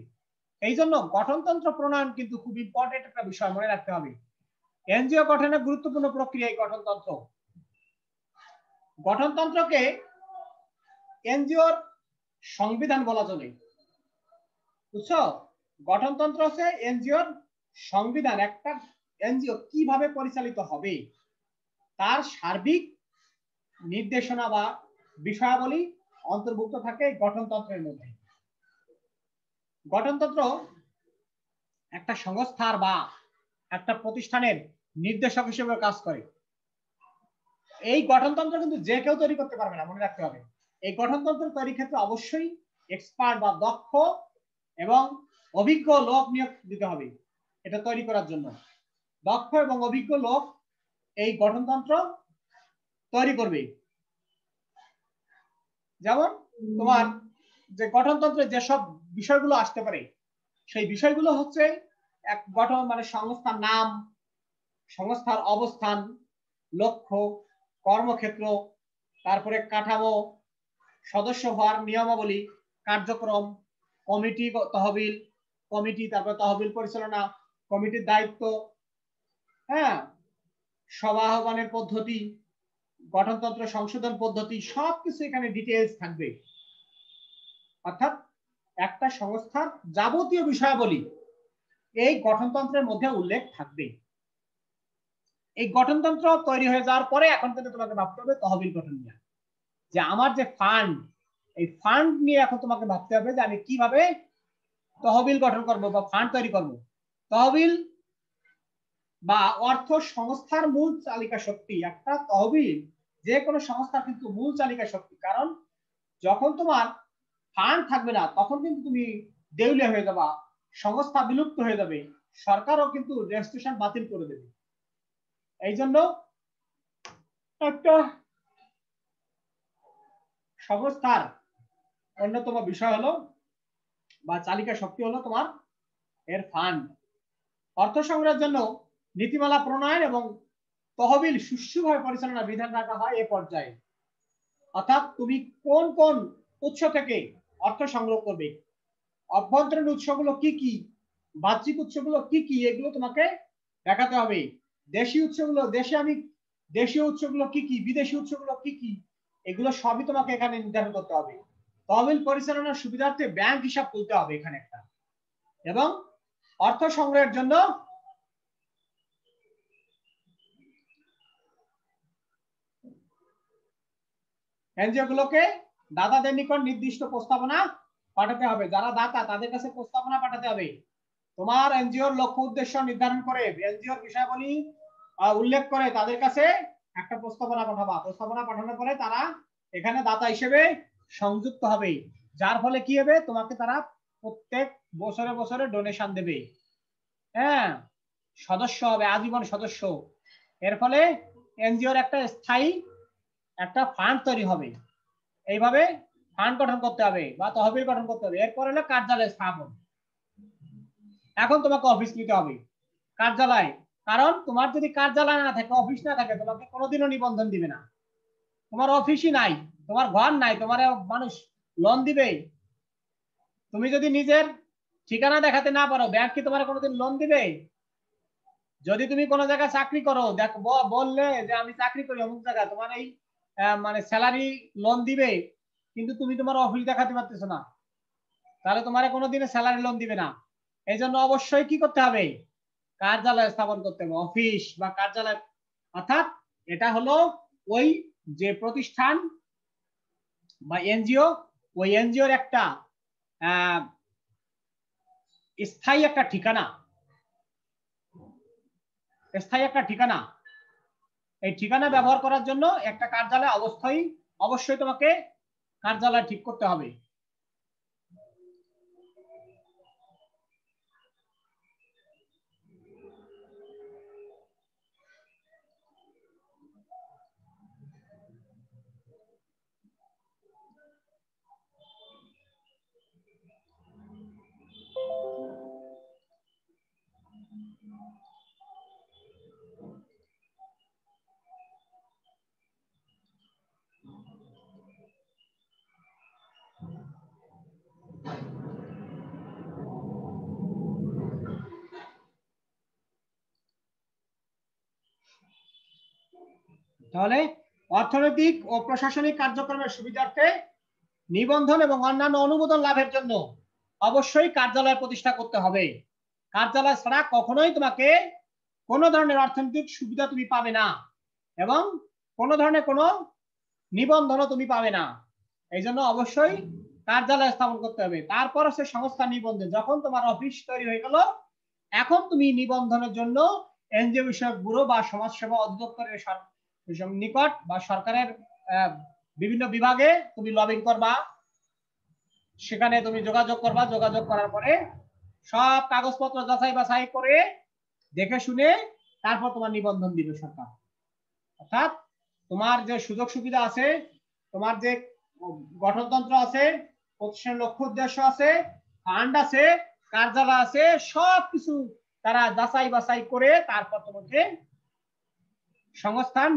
Speaker 2: এই জন্য গঠনতন্ত্র প্রণয়ন কিন্তু খুব ইম্পর্টেন্ট একটা বিষয়, মনে রাখতে হবে। এনজিও গঠনের গুরুত্বপূর্ণ প্রক্রিয়া এই গঠনতন্ত্র। গঠনতন্ত্রকে এনজিওর সংবিধান বলা চলে, বুঝছো? গঠনতন্ত্র হচ্ছে এনজিওর সংবিধান। একটা এনজিও কিভাবে পরিচালিত হবে তার সার্বিক নির্দেশনা বা বিষয়াবলী অন্তর্ভুক্ত থাকে গঠনতন্ত্রের মধ্যে। গঠনতন্ত্র একটা সংস্থার বা একটা প্রতিষ্ঠানের নির্দেশক হিসেবে কাজ করে। এই গঠনতন্ত্র কিন্তু যে কেউ তৈরি করতে পারবে না, মনে রাখতে হবে। এই গঠনতন্ত্র তৈরির ক্ষেত্রে অবশ্যই এক্সপার্ট বা দক্ষ এবং অভিজ্ঞ লোক নিয়োগ দিতে হবে। এটা তৈরি করার জন্য দক্ষ এবং অভিজ্ঞ লোক এই গঠনতন্ত্র তৈরি করবে। যেমন তোমার যে গঠনতন্ত্রে যেসব বিষয়গুলো আসতে পারে সেই বিষয়গুলো হচ্ছে এক গঠন মানে সংস্থার নাম, সংস্থার অবস্থান, লক্ষ্য, কর্মক্ষেত্র, তারপরে কাঠামো, সদস্য হওয়ার নিয়মাবলী, কার্যক্রম, কমিটি তহবিল, কমিটি, তারপরে তহবিল পরিচালনা, কমিটির দায়িত্ব, হ্যাঁ, সভা আহ্বানের পদ্ধতি, গঠনতন্ত্র সংশোধন পদ্ধতি, সবকিছু এখানে ডিটেইলস থাকবে। অর্থাৎ একটা সংস্থার যাবতীয় বিষয়াবলী এই গঠনতন্ত্রের মধ্যে উল্লেখ থাকবে। এই গঠনতন্ত্র তৈরি হয়ে যাওয়ার পরে এখন কিন্তু তোমাকে ভাবতে হবে তহবিল গঠন নিয়ে, যে আমার যে ফান্ড, এই ফান্ড নিয়ে এখন তোমাকে ভাবতে হবে যে আমি কিভাবে তহবিল গঠন করব বা ফান্ড তৈরি করব। তহবিল বা অর্থ সংস্থার মূল চালিকা শক্তি। একটা তহবিল যে কোনো সংস্থার কিন্তু মূল চালিকা শক্তি, কারণ যখন তোমার ফান্ড থাকবে না তখন কিন্তু তুমি দেউলিয়া হয়ে যাবা, সংস্থা বিলুপ্ত হয়ে যাবে, সরকারও কিন্তু রেজিস্ট্রেশন বাতিল করে দেবে। এই জন্য একটা সংস্থার অন্যতম বিষয় হলো বা চালিকা শক্তি হলো তোমার এর ফান্ড। অর্থ সংগ্রহের জন্য নীতিমালা প্রণয়ন এবং তহবিল সুষ্ঠুভাবে পরিচালনার বিধান রাখা হয় এ পর্যায়ে। অর্থাৎ তুমি কোন কোন উৎস থেকে অর্থ সংগ্রহ করবে, অভ্যন্তরীণ উৎসগুলো কি কি, বাহ্যিক উৎসগুলো কি কি, এগুলো তোমাকে দেখাতে হবে। দেশীয় উৎসগুলো, দেশীয় উৎসগুলো কি কি, বিদেশি উৎসগুলো কি কি, এগুলো সবই তোমাকে এখানে নির্ধারণ করতে হবে। তহবিল পরিচালনার সুবিধার্থে ব্যাংক হিসাব খুলতে হবে এখানে একটা, এবং অর্থ সংগ্রহের জন্য এনজিও গুলোকে দাতাদের নিকট নির্দিষ্ট প্রস্তাবনা পাঠাতে হবে। যারা দাতা তাদের কাছে প্রস্তাবনা পাঠাতে হবে। তোমার এনজিওর লক্ষ্য উদ্দেশ্য নির্ধারণ করে এনজিওর বিষয়াবলী উল্লেখ করে তাদের কাছে একটা প্রস্তাবনা পাঠাবা। প্রস্তাবনা পাঠানোর পরে তারা এখানে দাতা হিসেবে সংযুক্ত হবে, যার ফলে কি হবে, তোমাকে তারা প্রত্যেক বছরে বছরে ডোনেশন দেবে, হ্যাঁ, সদস্য হবে, আজীবন সদস্য। এর ফলে এনজিওর একটা স্থায়ী একটা ফান্ড তৈরি হবে। এইভাবে ফান্ড গঠন করতে হবে বা তহবিল গঠন করতে হবে। এরপর হলো কার্যালয় স্থাপন। এখন তোমাকে অফিস নিতে হবে, কার্যালয়। কারণ তোমার যদি কার্যালয় না থাকে, অফিস না থাকে, তোমাকে কোনোদিনও নিবন্ধন দিবে না। তোমার অফিসই নাই, তোমার ঘর নাই, তোমার মানুষ লোন দিবে? তুমি যদি নিজের ঠিকানা দেখাতে না পারো, ব্যাংক কি তোমার কোনোদিন লোন দিবে? যদি তুমি কোনো জায়গায় চাকরি করো, দেখো বললে যে আমি চাকরি করি অমুক জায়গায়, তোমার এই মানে স্যালারি লোন দিবে, কিন্তু তুমি তোমার অফিস দেখাতে পারতেছো না, তাহলে তোমার কোনোদিনও স্যালারি লোন দিবে না। এই জন্য অবশ্যই কি করতে হবে, কার্যালয় স্থাপন করতে হবে, অফিস বা কার্যালয়। অর্থাৎ এটা হলো ওই যে প্রতিষ্ঠান বা এনজিও, ওই এনজিওর একটা স্থায়ী একটা ঠিকানা, স্থায়ী একটা ঠিকানা। এই ঠিকানা ব্যবহার করার জন্য একটা কার্যালয় অবশ্যই তোমাকে কার্যালয় ঠিক করতে হবে। তাহলে অর্থনৈতিক ও প্রশাসনিক কার্যক্রমের সুবিধার্থে নিবন্ধন এবং অন্যান্য অনুমোদন লাভের জন্য অবশ্যই কার্যালয় প্রতিষ্ঠা করতে হবে। কার্যালয় ছাড়া কখনোই তোমাকে কোনো ধরনের অর্থনৈতিক সুবিধা তুমি পাবে না এবং কোনো ধরনের কোনো নিবন্ধনও তুমি পাবে না। এই জন্য অবশ্যই কার্যালয় স্থাপন করতে হবে। তারপর হচ্ছে সংস্থা নিবন্ধন। যখন তোমার অফিস তৈরি হয়ে গেল, এখন তুমি নিবন্ধনের জন্য এনজিও বিষয়ক ব্যুরো বা সমাজসেবা অধিদপ্তরের নিকট বা সরকারের বিভিন্ন বিভাগে তুমি লবিং করবা, সেখানে তুমি যোগাযোগ করবা। যোগাযোগ করার পরে সব কাগজপত্র যাচাই বাছাই করে দেখে শুনে তারপর তোমার নিবন্ধন দিবে সরকার। অর্থাৎ তোমার যে সুযোগ সুবিধা আছে, তোমার যে গঠনতন্ত্র আছে, প্রতিষ্ঠানের লক্ষ্য উদ্দেশ্য আছে, ফান্ড আছে, কার্যালয় আছে, সবকিছু তারা যাচাই বাছাই করে তারপর তোমাকে সংস্থান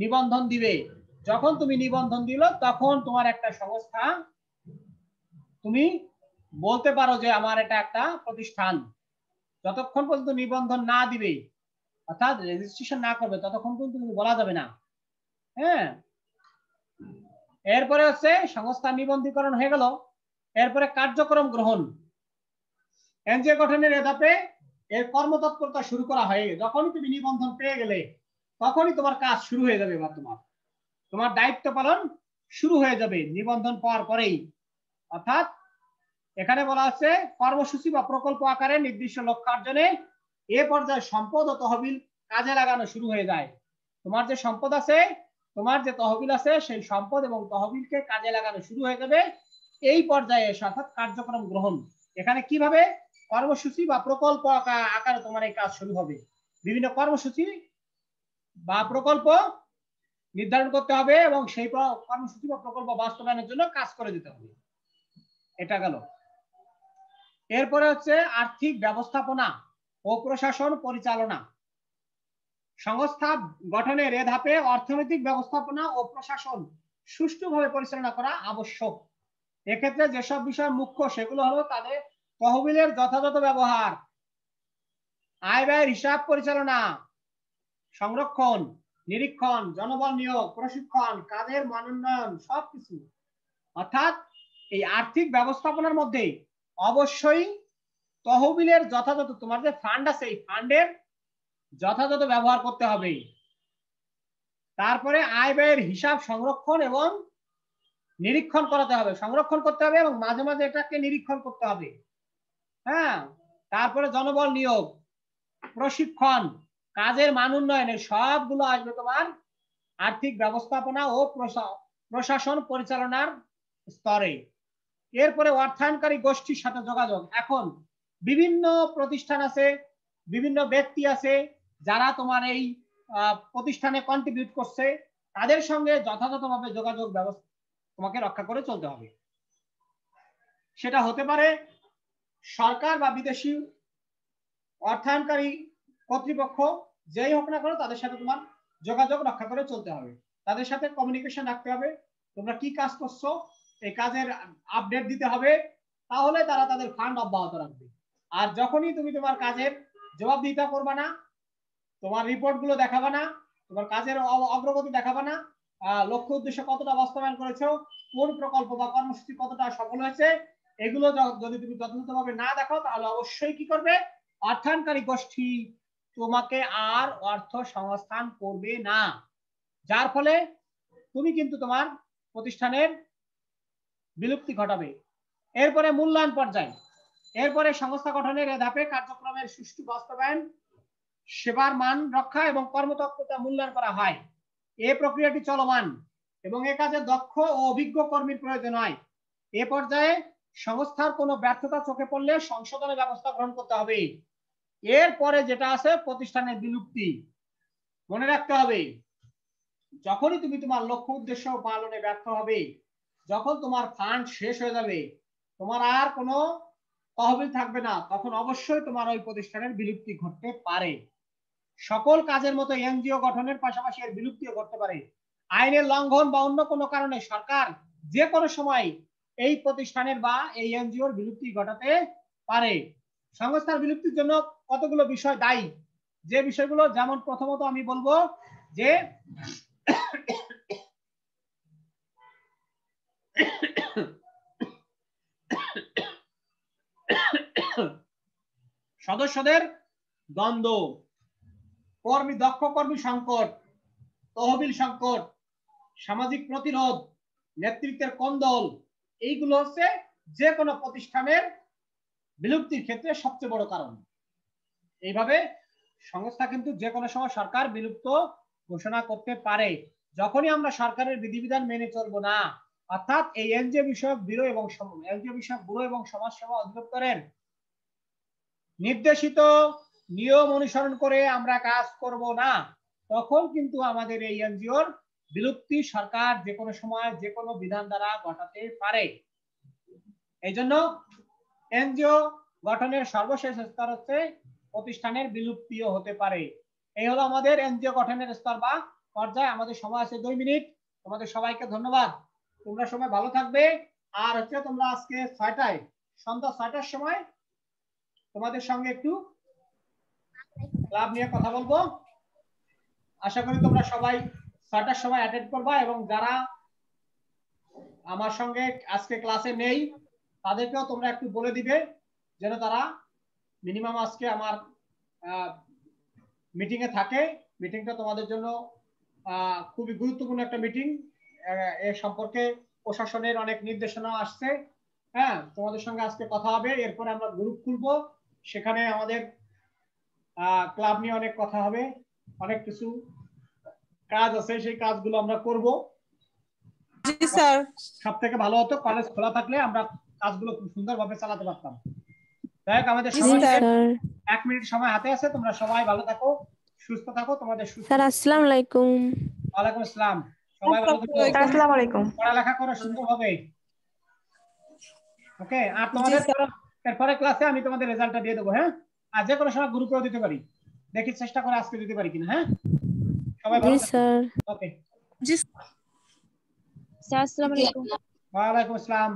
Speaker 2: নিবন্ধন দিবে। যখন তুমি নিবন্ধন দিল, তখন তোমার একটা সংস্থা, তুমি বলতে পারো যে আমার এটা একটা প্রতিষ্ঠান। যতক্ষণ পর্যন্ত নিবন্ধন না দিবে, অর্থাৎ রেজিস্ট্রেশন না করবে, ততক্ষণ পর্যন্ত তুমি বলা যাবে না। হ্যাঁ, এরপরে হচ্ছে সংস্থা নিবন্ধীকরণ হয়ে গেল। এরপরে কার্যক্রম গ্রহণ। এনজিও গঠনের ধাপে এর কর্মতৎপরতা শুরু করা হয়। যখনই তুমি নিবন্ধন পেয়ে গেলে, তখনই তোমার কাজ শুরু হয়ে যাবে বা তোমার দায়িত্ব পালন শুরু হয়ে যাবে নিবন্ধন পাওয়ার পরেই। অর্থাৎ এখানে বলা আছে কর্মসূচি বা প্রকল্প আকারে নির্দিষ্ট লক্ষ্যার্জনে এ পর্যায়ে সম্পদ ও তহবিল কাজে লাগানো শুরু হয়ে যায়। তোমার যে সম্পদ আছে, তোমার যে তহবিল আছে, সেই সম্পদ এবং তহবিলকে কাজে লাগানো শুরু হয়ে যাবে এই পর্যায়ে, অর্থাৎ কার্যক্রম গ্রহণ। এখানে কিভাবে কর্মসূচি বা প্রকল্প আকারে তোমার এই কাজ শুরু হবে। বিভিন্ন কর্মসূচি বা প্রকল্প নির্ধারণ করতে হবে এবং সেই কর্মসূচি বা প্রকল্প বাস্তবায়নের জন্য কাজ করে দিতে হবে। এটা গেল। এরপরে হচ্ছে আর্থিক ব্যবস্থাপনা ও প্রশাসন পরিচালনা। সংস্থা গঠনের এ ধাপে অর্থনৈতিক ব্যবস্থাপনা ও প্রশাসন সুষ্ঠুভাবে পরিচালনা করা আবশ্যক। এক্ষেত্রে যেসব বিষয় মুখ্য, সেগুলো হলো তাদের তহবিলের যথাযথ ব্যবহার, আয় ব্যয়ের হিসাব পরিচালনা, সংরক্ষণ, নিরীক্ষণ, জনবল নিয়োগ, প্রশিক্ষণ, কাজের মান উন্নয়ন, সবকিছু। অর্থাৎ এই আর্থিক ব্যবস্থাপনার মধ্যে অবশ্যই তহবিলের যথাযথ, তোমার যে ফান্ড আছে, এই ফান্ডের যথাযথ ব্যবহার করতে হবে। তারপরে আয় ব্যয়ের হিসাব সংরক্ষণ এবং নিরীক্ষণ করাতে হবে, সংরক্ষণ করতে হবে এবং মাঝে মাঝে এটাকে নিরীক্ষণ করতে হবে। হ্যাঁ, তারপরে জনবল নিয়োগ, প্রশিক্ষণ, কাজের মান উন্নয়নের সবগুলো আসবে তোমার আর্থিক ব্যবস্থাপনা ও প্রশাসন পরিচালনার স্তরে। এরপরে অর্থায়নকারী গোষ্ঠীর সাথে যোগাযোগ। এখন বিভিন্ন প্রতিষ্ঠান আছে, বিভিন্ন ব্যক্তি আছে যারা তোমার এই প্রতিষ্ঠানে কন্ট্রিবিউট করছে, তাদের সঙ্গে যথাযথভাবে যোগাযোগ ব্যবস্থা তোমাকে রক্ষা করে চলতে হবে। সেটা হতে পারে সরকার বা বিদেশি অর্থায়নকারী কর্তৃপক্ষ, যেই হোক না কেন, তাদের সাথে তোমার যোগাযোগ রক্ষা করে চলতে হবে, তাদের সাথে কমিউনিকেশন রাখতে হবে। তোমরা কি কাজ করছো, এই কাজের আপডেট দিতে হবে, তাহলে তারা তাদের ফান্ড অব্যাহত রাখবে। আর যখনই তুমি তোমার কাজের জবাবদিহিতা করবে না, তোমার রিপোর্ট গুলো দেখাবে না, তোমার কাজের অগ্রগতি দেখাবে না, লক্ষ্য উদ্দেশ্য কতটা বাস্তবায়ন করেছো, কোন প্রকল্প বা কর্মসূচি কতটা সফল হয়েছে, এগুলো যদি তুমি যথাযথভাবে না দেখো তাহলে অবশ্যই কি করবে, অর্থায়নকারী গোষ্ঠী তোমাকে আর অর্থ সংস্থান করবে না, যার ফলে তুমি কিন্তু তোমার প্রতিষ্ঠানের বিলুপ্তি ঘটাবে। এরপরে মূল্যায়ন পর্যায়, এরপরে সংস্থা গঠনের এ ধাপে কার্যক্রমের সুষ্ঠু বাস্তবায়ন, সেবার মান রক্ষা এবং কর্মদক্ষতা মূল্যায়ন করা হয়। এই প্রক্রিয়াটি চলমান এবং এ কাজে দক্ষ ও অভিজ্ঞ কর্মীর প্রয়োজন হয়। এ পর্যায়ে সংস্থার কোনো ব্যর্থতা চোখে পড়লে সংশোধনের ব্যবস্থা গ্রহণ করতে হবে। এরপরে যেটা আছে প্রতিষ্ঠানের বিলুপ্তি। মনে রাখতে হবে, যখনই তুমি তোমার লক্ষ্য উদ্দেশ্য পালনে ব্যর্থ হবে, যখন তোমার ফান্ড শেষ হয়ে যাবে, তোমার আর কোনো তহবিল থাকবে না, তখন অবশ্যই তোমার ওই প্রতিষ্ঠানের বিলুপ্তি ঘটতে পারে। সকল কাজের মতো এনজিও গঠনের পাশাপাশি এর বিলুপ্তিও ঘটতে পারে। আইনের লঙ্ঘন বা অন্য কোনো কারণে সরকার যে কোনো সময় এই প্রতিষ্ঠানের বা এই এনজিওর বিলুপ্তি ঘটাতে পারে। সংস্থার বিলুপ্তির জন্য কতগুলো বিষয় দায়ী, যে বিষয়গুলো, যেমন প্রথমত আমি বলবো যে সদস্যদের দ্বন্দ্ব, দক্ষ কর্মী সংকট, তহবিল সংকট, সামাজিক প্রতিরোধ, নেতৃত্বের কোন্দল, এইগুলো হচ্ছে যে কোনো প্রতিষ্ঠানের বিলুপ্তির ক্ষেত্রে সবচেয়ে বড় কারণ। এইভাবে সংস্থা কিন্তু যে কোনো সময় সরকার বিলুপ্ত ঘোষণা করতে পারে, যখনই আমরা সরকারের বিধিবিধান মেনে চলবো না, অর্থাৎ এই এনজিও বিষয়ক ব্যুরো এবং সমাজসেবা অধিদপ্তরের নির্দেশিত নিয়ম অনুসরণ করে আমরা কাজ করব না, তখন কিন্তু আমাদের এই এনজিওর বিলুপ্তি সরকার যে কোনো সময় যে কোনো বিধান দ্বারা ঘটাতে পারে। এই জন্য এনজিও গঠনের সর্বশেষ স্তর হচ্ছে প্রতিষ্ঠানের বিলুপ্তিও হতে পারে। এই হলো আমাদের এনজিও গঠনের স্তর বা পর্যায়ে। আমাদের সময় আছে 2 মিনিট। তোমাদের সবাইকে ধন্যবাদ, তোমরা সবাই ভালো থাকবে। আর হচ্ছে তোমরা আজকে সন্ধ্যা 6টার সময় তোমাদের সঙ্গে একটু ক্লাব নিয়ে কথা বলবো। আশা করি তোমরা সবাই 6টার সময় অ্যাটেন্ড করবা, এবং যারা আমার সঙ্গে আজকে ক্লাসে নেই তাদেরকেও তোমরা একটু বলে দিবে যেন তারা মিনিমাম আজকে আমার মিটিং এ থাকে। মিটিংটা তোমাদের জন্য খুবই গুরুত্বপূর্ণ একটা মিটিং। এ সম্পর্কে প্রশাসনের অনেক নির্দেশনা আসছে। হ্যাঁ, তোমাদের সঙ্গে আজকে কথা হবে, এরপরে আমরা গ্রুপ খুলবো, সেখানে আমাদের ক্লাব নিয়ে অনেক কথা হবে, অনেক কিছু কাজ আছে, সেই কাজগুলো আমরা করব।
Speaker 4: জি স্যার।
Speaker 2: সব থেকে ভালো হতো কলেজ খোলা থাকলে আমরা কাজগুলো খুব সুন্দরভাবে চালাতে পারতাম। যাই হোক, আমাদের সময় 1 মিনিট সময় হাতে আছে। তোমরা সবাই ভালো থাকো, সুস্থ থাকো। তোমাদের
Speaker 1: স্যার আসসালামু আলাইকুম।
Speaker 2: ওয়ালাইকুম আসসালাম। সবাই ভালো থাকো,
Speaker 5: আসসালামু আলাইকুম।
Speaker 2: পড়ালেখা করো সুন্দরভাবে। ওকে, আর তোমাদের এরপরে ক্লাসে আমি তোমাদের রেজাল্টটা দিয়ে দেবো। হ্যাঁ, আর যে কোনো সময় গ্রুপেও দিতে পারি, দেখি চেষ্টা করে আজকে দিতে পারি কিনা। হ্যাঁ, সবাই ভালো থাকো।
Speaker 1: স্যার।
Speaker 2: ওকে,
Speaker 5: স্যার আসসালামু আলাইকুম।
Speaker 2: ওয়ালাইকুম আসসালাম।